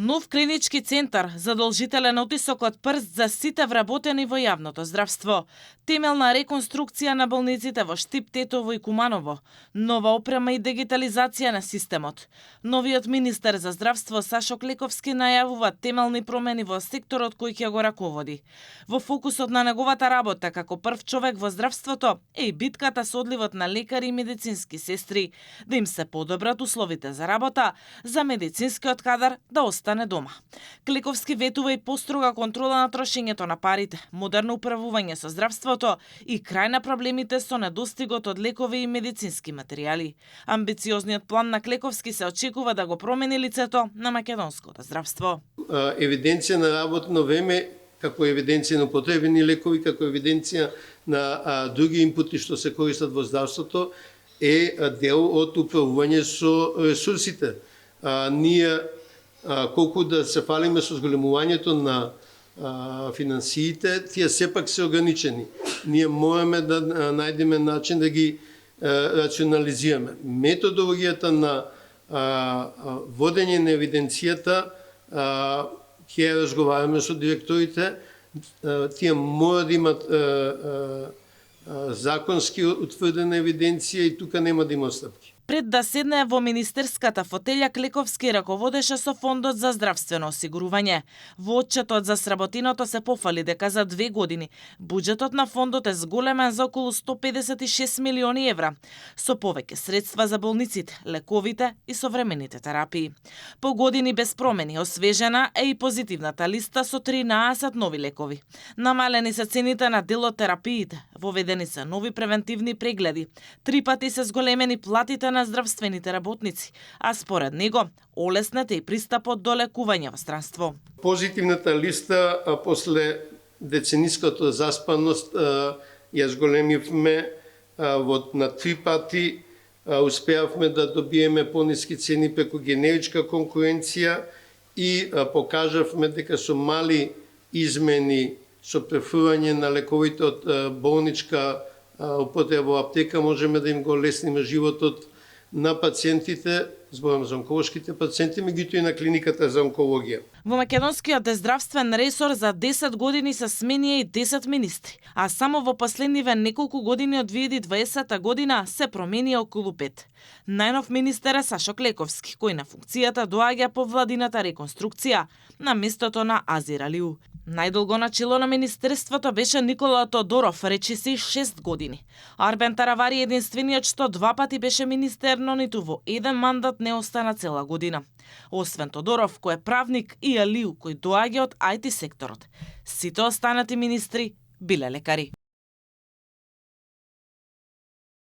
Нов клинички центар, задолжителен отисок од прст за сите вработени во јавното здравство, темелна реконструкција на болниците во Штип, Тетово и Куманово, нова опрема и дигитализација на системот. Новиот министер за здравство Сашо Клековски најавува темелни промени во секторот кој ќе го раководи. Во фокусот на неговата работа како прв човек во здравството е и битката со одливот на лекари и медицински сестри, да им се подобрат условите за работа, за медицинскиот кадар да остане дома. Клековски ветува и построга контрола на трошењето на парите, модерно управување со здравството и крај на проблемите со недостигот од лекови и медицински материјали. Амбициозниот план на Клековски се очекува да го промени лицето на македонското здравство. Евиденција на работно време, како евиденција на потребени лекови, како евиденција на други инпути што се користат во здравството, е дел од управување со ресурсите. Ние колку да се фалиме со зголемувањето на финансиите, тие сепак се ограничени. Ние мораме да најдеме начин да ги рационализираме. Методологијата на водење на евиденцијата ќе разговараме со директорите, тие мора да имат законски утврдена евиденција и тука нема да има отстапки. Пред да седне во министерската фотелја, Клековски раководеше со Фондот за здравствено осигурување. Во отчетот за сработиното се пофали дека за 2 години буџетот на фондот е зголемен за околу 156 милиони евра, со повеќе средства за болниците, лековите и современите терапии. По години без промени освежена е и позитивната листа со 13 нови лекови. Намалени се цените на дел од терапиите, воведени се нови превентивни прегледи, 3 пати се зголемени платите на здравствените работници, а според него олеснете и пристапот до лекување во странство. Позитивната листа после децениската заспаност ја зголемивме на 3 пати, успеавме да добиеме пониски цени преку генеричка конкуренција и покажавме дека со мали измени со префрлање на лековите од болничка употреба во аптека можеме да им го лесниме животот на пациентите, зборам за онколошките пациенти, меѓутоа и на клиниката за онкологија. Во македонскиот здравствен ресор за 10 години се сменија и 10 министри, а само во последниве неколку години од 2020 година се променија околу 5. Најнов министер е Сашо Клековски, кој на функцијата доаѓа по владината реконструкција на местото на Азир Алиу. Најдолго на чело на министерството беше Никола Тодоров, речиси 6 години. Арбен Таравари единствениот што 2 пати беше министер, но ниту во еден мандат не остана цела година. Освен Тодоров, кој е правник, и Алиу, кој доаѓа од IT секторот. Сите останати министри биле лекари.